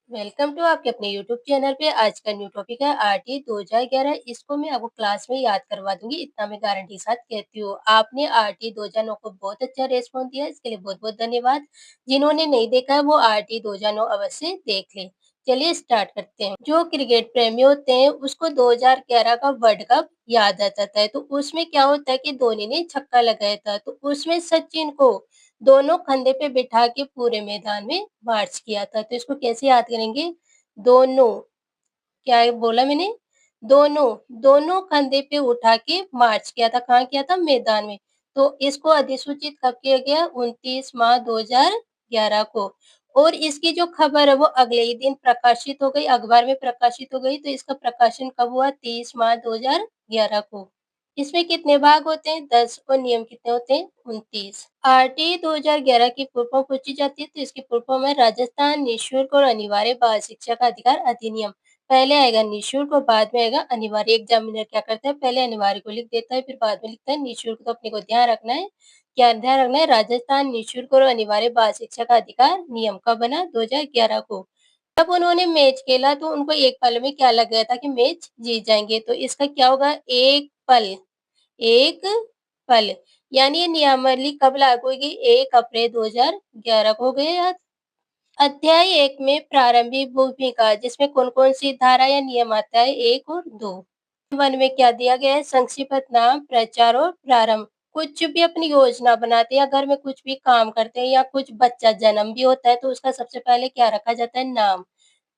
Welcome to आपके अपने YouTube channel पे। आज का न्यू टॉपिक है आरटी 2011। इसको मैं आपको क्लास में याद करवा दूंगी, इतना मैं गारंटी साथ कहती हूँ। आपने आरटी 2009 को बहुत अच्छा रेस्पॉन्स दिया, इसके लिए बहुत बहुत धन्यवाद। जिन्होंने नहीं देखा है वो आरटी 2009 अवश्य देख ले। चलिए स्टार्ट करते हैं। जो क्रिकेट प्रेमी होते हैं उसको 2011 का वर्ल्ड कप याद आ जाता है। तो उसमें क्या होता है कि धोनी ने छक्का लगाया था, तो उसमें सचिन को दोनों कंधे पे बिठा के पूरे मैदान में मार्च किया था। तो इसको कैसे याद करेंगे? दोनों, क्या बोला मैंने? दोनों, दोनों कंधे पे उठा के मार्च किया था। कहाँ किया था? मैदान में। तो इसको अधिसूचित कब किया गया? 29 मार्च 2011 को। और इसकी जो खबर है वो अगले ही दिन प्रकाशित हो गई, अखबार में प्रकाशित हो गई। तो इसका प्रकाशन कब हुआ? 30 मार्च 2011 को। इसमें कितने भाग होते हैं? 10। और नियम कितने होते हैं? 29। आरटी 2011 की फुल फॉर्म पूछी जाती है तो इसकी फुल फॉर्म है राजस्थान निःशुल्क और अनिवार्य बाल शिक्षा का अधिकार अधिनियम। पहले आएगा निःशुल्क और बाद में आएगा अनिवार्य। एग्जामिनर क्या करता है? पहले अनिवार्य को लिख देता है, फिर बाद में लिखता है निःशुल्क। तो अपने को ध्यान रखना है, क्या ध्यान रखना है? राजस्थान निःशुल्क और अनिवार्य बाल शिक्षा का अधिकार नियम कब बना? 2011 को। जब उन्होंने मैच खेला तो उनको एक पल में क्या लग गया था कि मैच जीत जाएंगे। तो इसका क्या होगा? एक पल, एक पल। यानी ये नियमावली कब लागू होगी? 1 अप्रैल 2011 को। हो गया याद? अध्याय 1 में प्रारंभिक भूमिका, जिसमें कौन-कौन सी धारा या नियम आता है? 1 और 2। 1 में क्या दिया गया है? संक्षिप्त नाम, प्रचार और प्रारंभ। कुछ भी अपनी योजना बनाते हैं या घर में कुछ भी काम करते हैं या कुछ बच्चा जन्म भी होता है तो उसका सबसे पहले क्या रखा जाता है? नाम।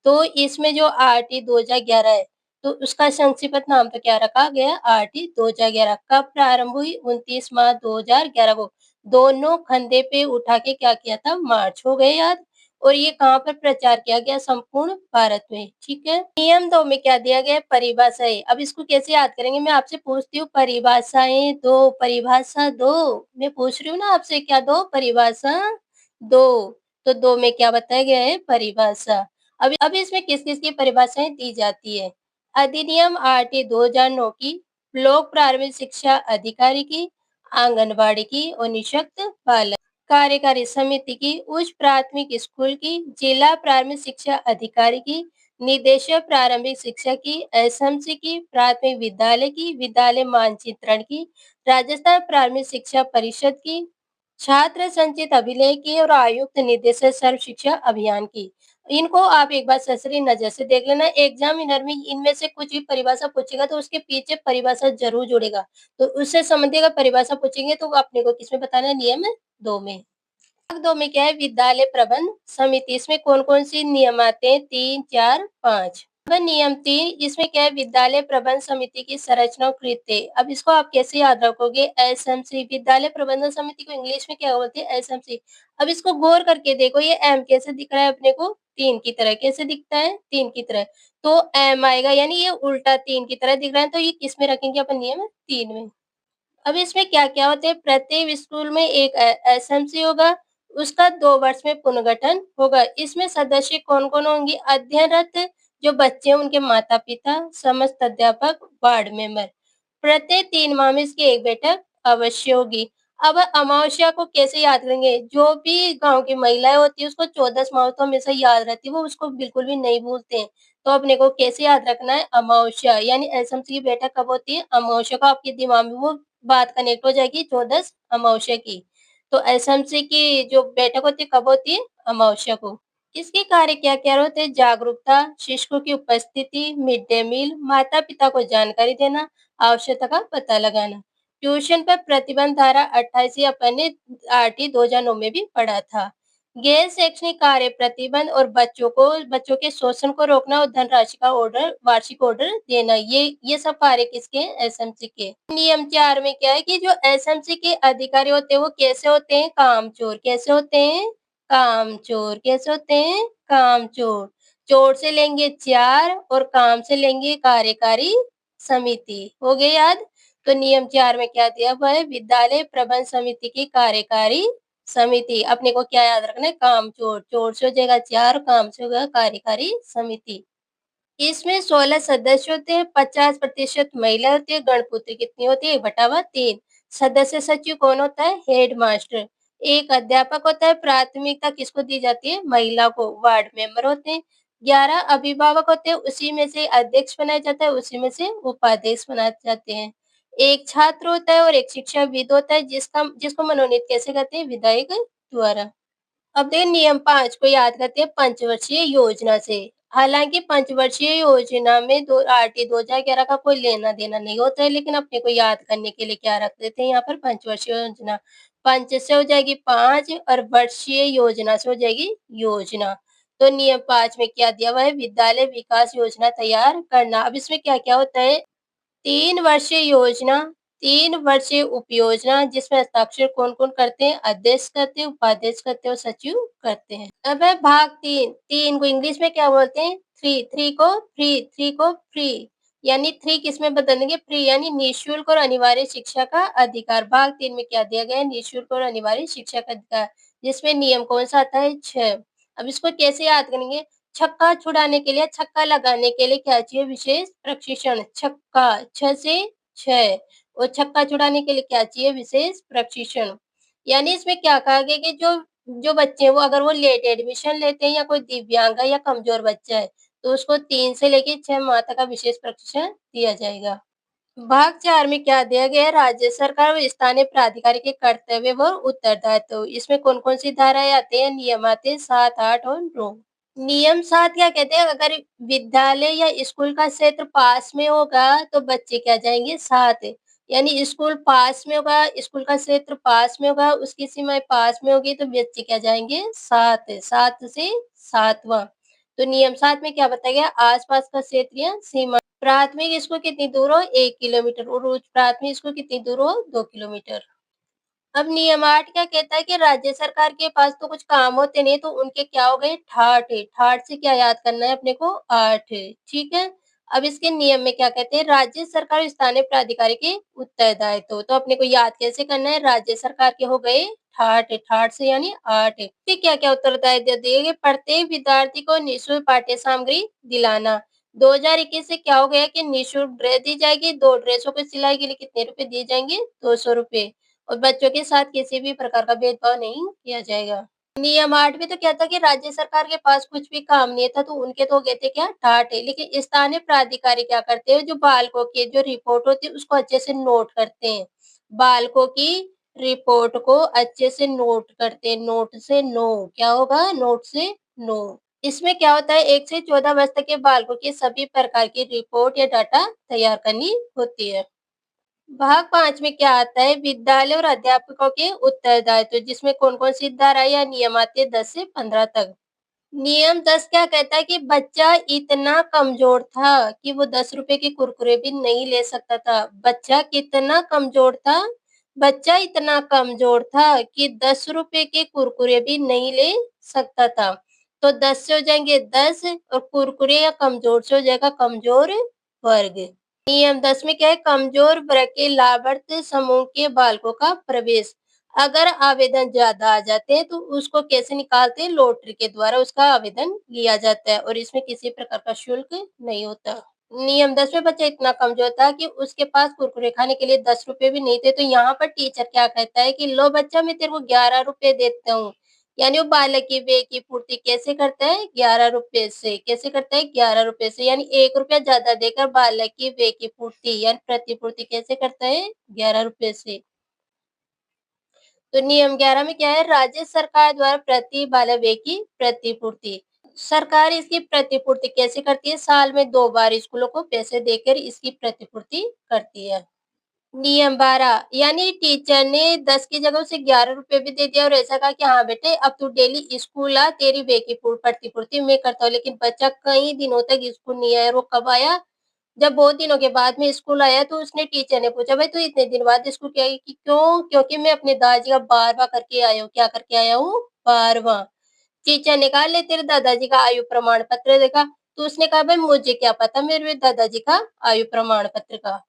तो इसमें जो आरटी 2011 है, तो उसका संक्षिप्त नाम तो क्या रखा गया? आरटी 2011। कब प्रारंभ हुई? 29 मार्च 2011 को। दोनों कंधे पे उठा के क्या किया था? मार्च। हो गए याद? और ये कहाँ पर प्रचार किया गया? संपूर्ण भारत में। ठीक है। नियम 2 में क्या दिया गया है? परिभाषाएं। अब इसको कैसे याद करेंगे? मैं आपसे पूछती हूँ परिभाषाएं दो, परिभाषा दो। मैं पूछ रही हूँ ना आपसे, क्या दो? परिभाषा दो। तो 2 में क्या बताया गया है? परिभाषा। अब इसमें किस-किस की परिभाषाएँ दी जाती है? अधिनियम आरटी 2009 की, लोक प्रारंभिक शिक्षा अधिकारी की, आंगनबाड़ी की और निःशक्त बालक कार्यकारी समिति की, उच्च प्राथमिक स्कूल की, जिला प्राथमिक शिक्षा अधिकारी की, निदेशक प्रारंभिक शिक्षा की, एसएमसी की, प्राथमिक विद्यालय की, विद्यालय मानचित्रण की, राजस्थान प्राथमिक शिक्षा परिषद की, छात्र संचित अभिलेख की और आयुक्त निदेशक सर्व शिक्षा अभियान की। इनको आप एक बार सरसरी नज़र से देख लेना। एग्जामिनर में इनमें से कुछ भी परिभाषा पूछेगा तो उसके पीछे परिभाषा ज़रूर जुड़ेगा। तो उससे संबंधित अगर परिभाषा पूछेंगे तो अपने को किसमें बताना है? नियम 2 में। भाग 2 में क्या है? विद्यालय प्रबंध समिति। इसमें कौन-कौन सी नियम आते हैं? 3, 4, 5। अब नियम 3, इसमें क्या है? विद्यालय प्रबंध समिति की संरचना और कृत्य। अब इसको आप कैसे याद रखोगे? एसएमसी। विद्यालय प्रबंधन समिति को इंग्लिश में क्या बोलते हैं? एसएमसी। अब इसको गौर करके देखो, ये एम कैसे दिख रहा है अपने को? 3 की तरह। कैसे दिखता है? 3 की तरह। तो एम आएगा, यानी ये उल्टा 3 की तरह दिख रहा है, तो ये किसमें रखेंगे अपन? नियम 3 में। अब इसमें क्या-क्या होते हैं? प्रत्येक स्कूल में एक एसएमसी होगा, उसका 2 वर्ष में पुनर्गठन होगा। इसमें सदस्य कौन-कौन होंगे? अध्ययनरत जो बच्चे हैं उनके माता-पिता, समस्त अध्यापक, वार्ड मेंबर। प्रत्येक 3 माह में इसकी एक बैठक अवश्य होगी। अब अमावस्या को कैसे याद करेंगे? जो भी गाँव की महिलाएँ होती हैं उसको 14 माह तो हमेशा याद रहती है, वो उसको बिल्कुल भी नहीं भूलते हैं। तो अपने को कैसे याद रखना है? अमावस्या, यानी एसएमसी की बैठक कब होती है? अमावस्या को। आपके दिमाग में वो बात कनेक्ट हो जाएगी 14 अमावस्या की। तो एसएमसी की जो बैठक होती है कब होती है? अमावस्या को। इसके कार्य क्या-क्या होते हैं? जागरूकता, शिक्षकों की उपस्थिति, मिड डे मील, माता-पिता को जानकारी देना, आवश्यकता का पता लगाना। ट्यूशन पर प्रतिबंध धारा 28 ये अपन ने आरटी 2009 में भी पढ़ा था। गैर शैक्षणिक कार्य प्रतिबंध और बच्चों के शोषण को रोकना और धनराशि का ऑर्डर, वार्षिक ऑर्डर देना, ये सब कार्य किसके हैं? एसएमसी के। नियम 4 में क्या है कि जो एसएमसी के अधिकारी होते हैं वो कैसे होते हैं? कामचोर। कैसे होते हैं? कामचोर। कैसे होते हैं? कामचोर। चोर से लेंगे 4 और काम से लेंगे कार्यकारी समिति। हो गया याद? तो नियम 4 में क्या दिया हुआ है? विद्यालय प्रबंध समिति की कार्यकारी समिति। अपने को क्या याद रखना है? कामचोर। चोर से हो जाएगा 4, काम से होगा कार्यकारी समिति। इसमें 16 सदस्य होते हैं, 50% महिला होती है, गणपुत्री कितनी होती है? 1/3। सदस्य सचिव कौन होता है? Head master. एक अध्यापक होता है। प्राथमिकता किसको दी जाती है? महिला को। वार्ड मेंबर होते हैं। 11 अभिभावक होते हैं, उसी में से अध्यक्ष बनाया जाता है, उसी में से उपाध्यक्ष बनाए जाते हैं। एक छात्र होता है और एक शिक्षाविद होता है जिसको मनोनीत कैसे करते हैं? विधायक द्वारा। अब देखिए नियम 5 को याद करते हैं पंचवर्षीय योजना से। हालाँकि पंचवर्षीय योजना में दो आरटी 2011 का कोई लेना-देना नहीं होता है, लेकिन अपने को याद करने के लिए क्या रख देते हैं यहाँ पर पंचवर्षीय योजना। पंच से हो जाएगी 5 और वर्षीय योजना से हो जाएगी योजना। तो नियम 5 में क्या दिया हुआ है? विद्यालय विकास योजना तैयार करना। अब इसमें क्या-क्या होता है? 3 वर्षीय योजना, 3 वर्षीय उपयोजना जिसमें हस्ताक्षर कौन-कौन करते हैं? अध्यक्ष करते हैं, उपाध्यक्ष करते हैं और सचिव करते हैं। अब है भाग 3, 3 को इंग्लिश में क्या बोलते हैं? 3 को फ्री यानी 3 किसमें बदल देंगे? फ्री यानी निःशुल्क और अनिवार्य शिक्षा का अधिकार। भाग 3 में क्या दिया गया है? निःशुल्क और अनिवार्य शिक्षा का अधिकार, जिसमें नियम कौन-सा आता है? 6। अब इसको कैसे याद करेंगे? छक्का छुड़ाने के लिए, छक्का लगाने के लिए क्या चाहिए? विशेष प्रशिक्षण। छक्का 6 से 6 और छक्का छुड़ाने के लिए क्या चाहिए? विशेष प्रशिक्षण। यानी इसमें क्या कहा गया कि जो जो बच्चे हैं वो अगर वो लेट एडमिशन लेते हैं या कोई दिव्यांग है या कमज़ोर बच्चा है, तो उसको 3 से लेके 6 माह तक का विशेष प्रशिक्षण दिया जाएगा। भाग 4 में क्या दिया गया है? राज्य सरकार व स्थानीय प्राधिकारी के कर्तव्य व उत्तरदायित्व। इसमें कौन-कौन सी धाराएँ आती हैं? नियम आते हैं 7, 8 और 9। नियम 7 क्या कहते हैं? अगर विद्यालय या स्कूल का क्षेत्र पास में होगा, तो बच्चे क्या जाएँगे? 7 यानी स्कूल पास में होगा, स्कूल का क्षेत्र पास में होगा, उसकी सीमाएँ पास में होगी, तो बच्चे क्या जाएँगे? 7, 7 से 7वाँ। तो नियम 7 में क्या बताया गया? आस-पास का क्षेत्र या सीमा प्राथमिक स्कूल कितनी दूर हो? 1 किलोमीटर और उच्च प्राथमिक स्कूल कितनी दूर हो? 2 किलोमीटर। अब नियम 8 क्या कहता है कि राज्य सरकार के पास तो कुछ काम होते नहीं, तो उनके क्या हो गए? ठाट। ठाट से क्या याद करना है अपने को? 8 ठीक है? अब इसके नियम में क्या कहते हैं? राज्य सरकार और स्थानीय प्राधिकारी के उत्तरदायित्व। तो अपने को याद कैसे करना है? राज्य सरकार के हो गए ठाट, ठाट से यानी 8। फिर क्या-क्या उत्तरदायित्व दिए गए? प्रत्येक विद्यार्थी को निःशुल्क पाठ्य सामग्री दिलाना। 2021 से क्या हो गया कि निःशुल्क ड्रेस दी जाएगी, 2 ड्रेसों की सिलाई के लिए कितने रुपए दिए जाएँगे? 200 रुपए। और बच्चों के साथ किसी भी प्रकार का भेदभाव नहीं किया जाएगा। नियम 8 में तो क्या था कि राज्य सरकार के पास कुछ भी काम नहीं था, तो उनके तो हो गए थे क्या? ठाट। लेकिन स्थानीय प्राधिकारी क्या करते हैं, जो बालकों की जो रिपोर्ट होती है, उसको अच्छे से नोट करते हैं। बालकों की रिपोर्ट को अच्छे से नोट करते हैं। नोट से नो क्या होगा? नोट से नो। इसमें क्या होता है 1 से 14 वर्ष तक के बालकों की सभी प्रकार की रिपोर्ट या डाटा तैयार करनी होती है। भाग 5 में क्या आता है? विद्यालय और अध्यापकों के उत्तरदायित्व जिसमें कौन-कौन सी धारा या नियम आते हैं 10 से 15 तक। नियम 10 क्या कहता है कि बच्चा इतना कमज़ोर था कि वो ₹10 के कुरकुरे भी नहीं ले सकता था। बच्चा कितना कमज़ोर था? बच्चा इतना कमज़ोर था कि ₹10 के कुरकुरे भी नहीं ले सकता था। तो 10 से हो जाएँगे 10 और कुरकुरे या कमज़ोर से हो जाएगा कमज़ोर वर्ग। नियम 10 में क्या है? कमज़ोर वर्ग के लाभार्थी समूह के बालकों का प्रवेश। अगर आवेदन ज़्यादा आ जाते हैं तो उसको कैसे निकालते हैं? लॉटरी के द्वारा उसका आवेदन लिया जाता है और इसमें किसी प्रकार का शुल्क नहीं होता। नियम 10 में बच्चा इतना कमज़ोर था कि उसके पास कुरकुरे खाने के लिए ₹10 भी नहीं थे, तो यहाँ पर टीचर क्या कहता है कि लो बच्चा मैं तेरे को ₹11 देता हूँ। यानी वो बालक की व्यय की पूर्ति कैसे करता है? ₹11 से। कैसे करता है? ₹11 से यानी ₹1 ज़्यादा देकर बालक की व्यय की पूर्ति यानी प्रतिपूर्ति कैसे करता है? ₹11 से। तो नियम 11 में क्या है? राज्य सरकार द्वारा प्रति बालक व्यय की प्रतिपूर्ति। सरकार इसकी प्रतिपूर्ति कैसे करती है? साल में 2 बार स्कूलों को पैसे देकर इसकी प्रतिपूर्ति करती है। नियम 12 यानी टीचर ने 10 की जगह उसे ₹11 भी दे दिया और ऐसा कहा कि हाँ बेटे अब तू डेली स्कूल आ, तेरी व्यय की प्रतिपूर्ति मैं करता हूँ। लेकिन बच्चा कई दिनों तक स्कूल नहीं आया और वो कब आया? जब बहुत दिनों के बाद में स्कूल आया तो उसने टीचर ने पूछा, "भाई तू इतने दिन बाद स्कूल क्यों आई?" कि क्यों? क्योंकि मैं अपने दादाजी का 12वाँ करके आया हूँ। क्या करके आया हूँ? 12वाँ। टीचर ने कहा, "ले तेरे दादाजी का आयु प्रमाण पत्र दिखा।" तो उसने कहा, "भाई मुझे क्या पता मेरे दादाजी का आयु प्रमाण पत्र का।"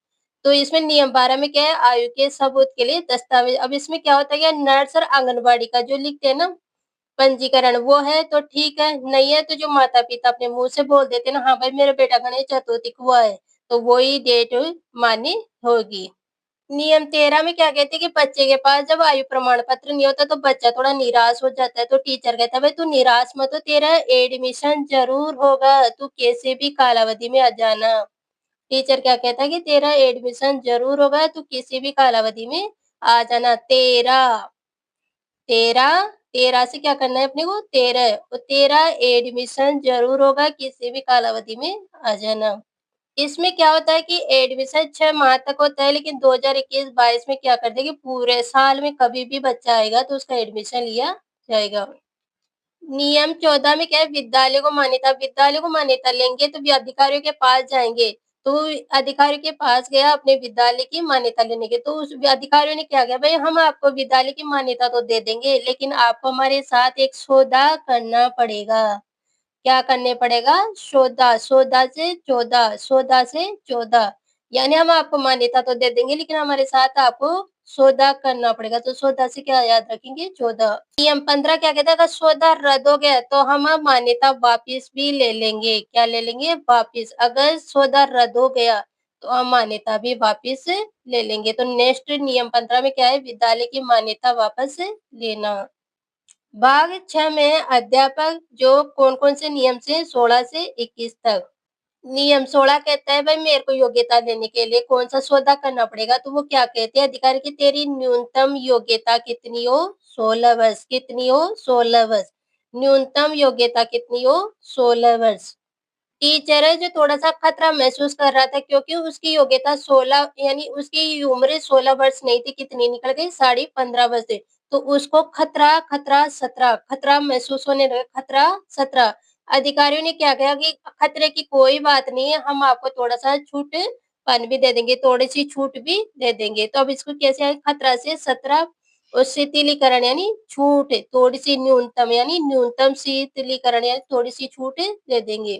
तो इसमें नियम 12 में क्या है? आयु के सबूत के लिए दस्तावेज। अब इसमें क्या होता है कि नर्स और आंगनबाड़ी का जो लिखते हैं ना पंजीकरण वो है तो ठीक है, नहीं है तो जो माता-पिता अपने मुँह से बोल देते हैं ना, हाँ भाई मेरा बेटा गणेश चतुर्थी को हुआ है, तो वो ही डेट मान्य होगी। नियम 13 में क्या कहते हैं कि बच्चे के पास जब आयु प्रमाण पत्र नहीं होता तो बच्चा थोड़ा निराश हो जाता है, तो टीचर कहता है भाई तू निराश मत हो, तेरा एडमिशन ज़रूर होगा, तू किसी भी कालावधि में आ जाना। टीचर क्या कहता है कि तेरा एडमिशन ज़रूर होगा, तू किसी भी कालावधि में आ जाना। 13 13 13 से क्या करना है अपने को 13 तो तेरा एडमिशन ज़रूर होगा, किसी भी कालावधि में आ जाना। इसमें क्या होता है कि एडमिशन 6 माह तक होता है, लेकिन 2021-22 में क्या कर देंगे पूरे साल में कभी भी बच्चा आएगा तो उसका एडमिशन लिया जाएगा। नियम 14 में क्या है विद्यालय को मान्यता लेंगे तो भी अधिकारियों के पास जाएँगे। तो अधिकारी के पास गया अपने विद्यालय की मान्यता लेने के, तो उस अधिकारियों ने क्या किया भई हम आपको विद्यालय की मान्यता तो दे देंगे, लेकिन आपको हमारे साथ एक सौदा करना पड़ेगा। क्या करने पड़ेगा? सौदा से 14 यानी हम आपको मान्यता तो दे देंगे लेकिन हमारे साथ आपको सौदा करना पड़ेगा, तो सौदा से क्या याद रखेंगे 14। नियम 15 क्या कहता है अगर सौदा रद्द हो गया तो हम मान्यता वापिस भी ले लेंगे, क्या ले लेंगे? वापिस। अगर सौदा रद्द हो गया तो हम मान्यता भी वापिस ले लेंगे। तो नेक्स्ट नियम 15 में क्या है? विद्यालय की मान्यता वापस लेना। भाग 6 में अध्यापक जो कौन-कौन से नियम से 16 से 21 तक। नियम 16 कहता है भाई मेरे को योग्यता लेने के लिए कौन-सा सौदा करना पड़ेगा, तो वो क्या कहते हैं अधिकारी की तेरी न्यूनतम योग्यता कितनी हो? 16 वर्ष। कितनी हो? 16 वर्ष। न्यूनतम योग्यता कितनी हो? 16 वर्ष। टीचर है जो थोड़ा-सा खतरा महसूस कर रहा था क्योंकि उसकी योग्यता 16 यानी उसकी उम्र 16 वर्ष नहीं थी, कितनी निकल गई? साढ़े 15 वर्ष थी। तो उसको खतरा 17 खतरा महसूस होने लगा, खतरा 17 अधिकारियों ने क्या कहा कि खतरे की कोई बात नहीं है, हम आपको थोड़ा-सा छूट-पन भी दे देंगे, थोड़ी-सी छूट भी दे देंगे। तो अब इसको कैसे आए खतरा से 17 और शिथिलीकरण यानी छूट, थोड़ी-सी न्यूनतम यानी न्यूनतम शिथिलीकरण यानी थोड़ी-सी छूट दे देंगे।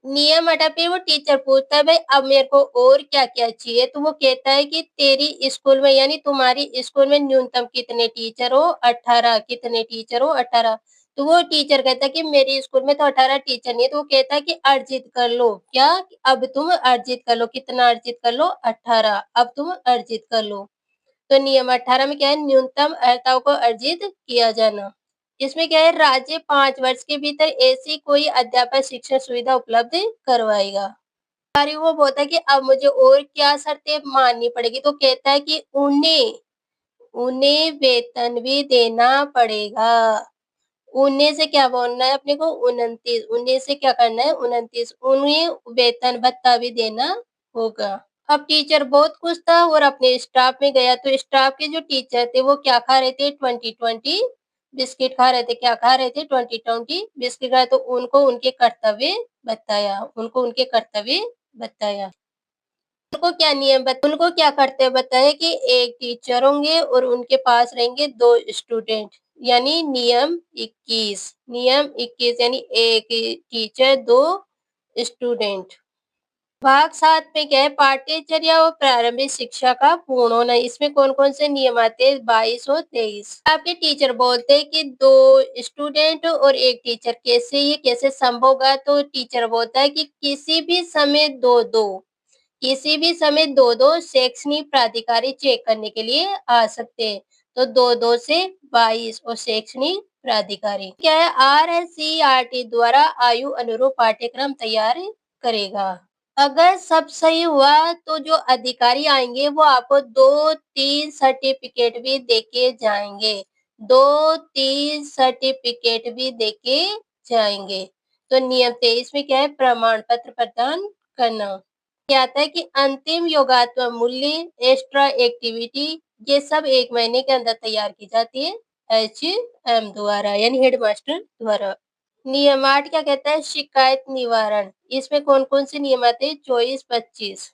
नियम हटा फिर वो टीचर पूछता है भाई अब मेरे को और क्या-क्या चाहिए? तो वो कहता है कि तेरी स्कूल में यानी तुम्हारी स्कूल में न्यूनतम कितने टीचर हो? 18 कितने टीचर हो? 18 तो वो टीचर कहता है कि मेरी स्कूल में तो 18 टीचर नहीं है, तो वो कहता है कि अर्जित कर लो। क्या? अब तुम अर्जित कर लो, कितना अर्जित कर लो? 18 अब तुम अर्जित कर लो। तो नियम 18 में क्या है न्यूनतम अर्हताओं को अर्जित किया जाना। इसमें क्या है राज्य 5 वर्ष के भीतर ऐसी कोई अध्यापक शिक्षण सुविधा उपलब्ध करवाएगा। कार्य वो बोलता है कि अब मुझे और क्या शर्तें माननी पड़ेगी तो कहता है कि उन्हें उन्हें वेतन भी देना पड़ेगा। उन्हें से क्या बोलना है अपने को 29 उन्हें से क्या करना है 29 उन्हें वेतन भत्ता भी देना होगा। अब टीचर बहुत खुश था और अपने स्टाफ में गया तो स्टाफ के जो टीचर थे वो क्या खा रहे थे 20-20 बिस्किट खा रहे थे। क्या खा रहे थे 20-20 बिस्किट खा रहे तो उनको उनके कर्तव्य बताया। उनको क्या कर्तव्य बताया कि एक टीचर होंगे और उनके पास रहेंगे 2 स्टूडेंट यानी नियम 21 यानी एक टीचर 2 स्टूडेंट। भाग 7 में क्या है पाठ्यचर्या और प्रारंभिक शिक्षा का पूर्ण होना। इसमें कौन-कौन से नियम आते हैं 22 और 23। आपके टीचर बोलते हैं कि 2 स्टूडेंट और 1 टीचर कैसे संभव होगा? तो टीचर बोलता है कि किसी भी समय 2-2 शैक्षणिक प्राधिकारी चेक करने के लिए आ सकते हैं। तो 2-2 से 22 और शैक्षणिक प्राधिकारी क्या है आरएससीईआरटी द्वारा आयु अनुरूप पाठ्यक्रम तैयार करेगा। अगर सब सही हुआ तो जो अधिकारी आएँगे वो आपको 2-3 सर्टिफ़िकेट भी देके जाएँगे। 2-3 सर्टिफ़िकेट भी देके जाएँगे। तो नियम 23 में क्या है प्रमाण पत्र प्रदान करना। क्या आता है कि अंतिम योगात्मक मूल्य, एक्स्ट्रा एक्टिविटी ये सब 1 महीने के अंदर तैयार की जाती है एचएम द्वारा यानी हेडमास्टर द्वारा। नियम 8 क्या कहता है शिकायत निवारण। इसमें कौन-कौन से नियम आते हैं 24-25।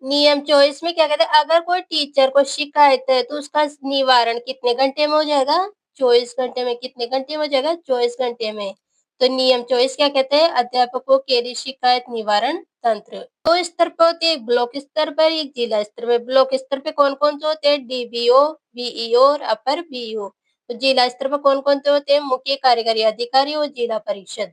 नियम 24 में क्या कहते हैं अगर कोई टीचर को शिकायत है तो उसका निवारण कितने घंटे में हो जाएगा? 24 घंटे में। कितने घंटे में हो जाएगा? 24 घंटे में। तो नियम 24 क्या कहते हैं अध्यापकों के लिए शिकायत निवारण तंत्र। 2 स्तर पर होते हैं, एक ब्लॉक स्तर पर, एक जिला स्तर पे। ब्लॉक स्तर पे कौन-कौन से होते हैं? डीबीओ, बीईओ और अपर बीईओ। तो जिला स्तर पर कौन-कौन से होते हैं? मुख्य कार्यकारी अधिकारी और जिला परिषद।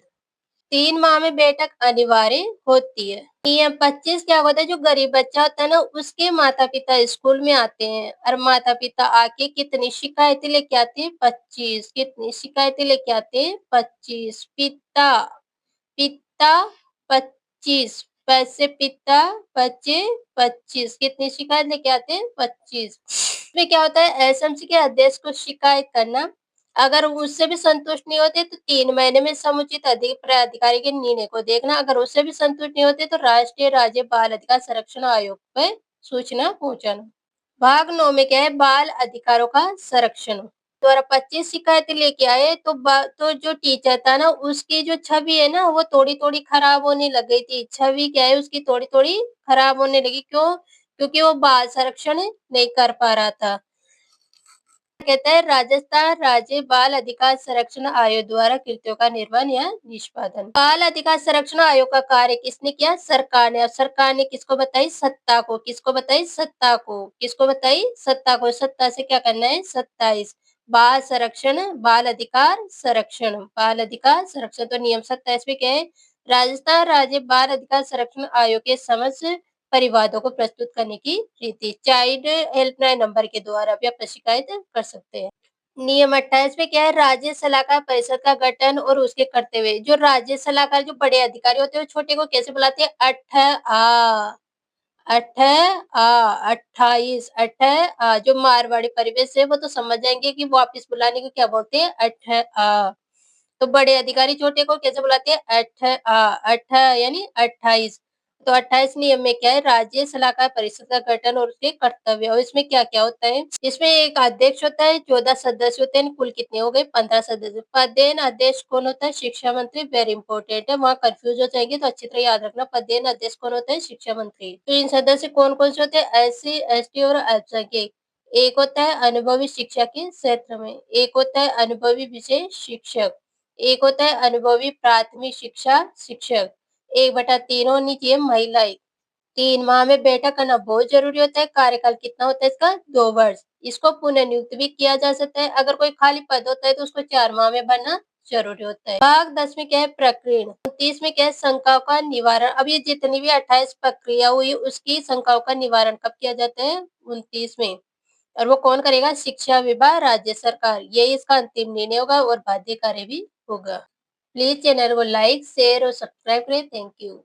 3 माह में बैठक अनिवार्य होती है। नियम 25 क्या होता है, जो गरीब बच्चा होता है ना, उसके माता-पिता स्कूल में आते हैं और माता-पिता आके कितनी शिकायतें लेके आते हैं, 25 कितनी शिकायतें लेके आते हैं, 25 पिता पिता 25 पैसे पिता बच्चे 25 कितनी शिकायत लेके आते हैं, 25 इसमें क्या होता है, एसएमसी के अध्यक्ष को शिकायत करना, अगर उससे भी संतुष्ट नहीं होते तो 3 महीने में समुचित प्राधिकारी के निर्णय को देखना, अगर उससे भी संतुष्ट नहीं होते तो राष्ट्रीय राज्य बाल अधिकार संरक्षण आयोग पे सूचना पहुँचाना। भाग 9 में क्या है, बाल अधिकारों का संरक्षण। द्वारा 25 शिकायतें लेके आए तो जो टीचर था ना, उसकी जो छवि है ना, वो थोड़ी-थोड़ी खराब होने लग गई थी। छवि क्या है, उसकी थोड़ी-थोड़ी खराब होने लगी, क्यों? क्योंकि वो बाल संरक्षण नहीं कर पा रहा था। कहता है, राजस्थान राज्य बाल अधिकार संरक्षण आयोग द्वारा कृत्यों का निर्वहन या निष्पादन। बाल अधिकार संरक्षण आयोग का कार्य किसने किया? सरकार ने। और सरकार ने किसको बताई? सत्ता को। किसको बताई? सत्ता को। किसको बताई? सत्ता को। सत्ता से क्या करना है? 27 बाल संरक्षण, बाल अधिकार संरक्षण, बाल अधिकार संरक्षण। तो नियम 27 में क्या है? राजस्थान राज्य बाल अधिकार संरक्षण आयोग के समक्ष परिवादों को प्रस्तुत करने की रीति। चाइल्ड हेल्पलाइन नंबर के द्वारा भी आप शिकायत कर सकते हैं। नियम 28 में क्या है? राज्य सलाहकार परिषद का गठन और उसके कर्तव्य। जो राज्य सलाहकार, जो बड़े अधिकारी होते हैं, वो छोटे को कैसे बुलाते हैं? अठ आ 28 जो मारवाड़ी परिवेश है वो तो समझ जाएंगे कि वापिस बुलाने को क्या बोलते हैं? तो बड़े अधिकारी छोटे को कैसे बुलाते हैं? यानी 28। तो 28 नियम में क्या है? राज्य सलाहकार परिषद का गठन और उसके कर्तव्य। और इसमें क्या-क्या होता है? इसमें एक अध्यक्ष होता है, 14 सदस्य होते हैं, कुल कितने हो गए? 15 सदस्य। पदेन अध्यक्ष कौन होता है? शिक्षा मंत्री, वेरी इंपॉर्टेंट है, वहाँ कंफ्यूज हो जाएंगे तो अच्छी तरह याद रखना। पदेन अध्यक्ष कौन होता है? शिक्षा मंत्री। तो इन सदस्य कौन-कौन से होते हैं? एससी, एसटी और अल्पसंख्यक। एक होता है अनुभवी शिक्षा के क्षेत्र में, एक होता है अनुभवी विषय शिक्षक, एक होता है अनुभवी प्राथमिक शिक्षा शिक्षक, 1/3 होनी चाहिए महिलाएं। 3 माह में बेटा करना बहुत जरूरी होता है। कार्यकाल कितना होता है इसका? 2 वर्ष। इसको पुनः नियुक्त भी किया जा सकता है। अगर कोई खाली पद होता है तो उसको 4 माह में भरना जरूरी होता है। भाग 10 में क्या है? प्रकरण। 29 में क्या है? शंकाओं का निवारण। अब ये जितनी भी 28 प्रक्रिया हुई, उसकी शंकाओं का निवारण कब किया जाता है? 29 में। और वो कौन करेगा? शिक्षा विभाग, राज्य सरकार। यही इसका अंतिम निर्णय होगा और बाध्यकारी भी होगा। प्लीज चैनल को लाइक, शेयर और सब्सक्राइब करें। Thank you.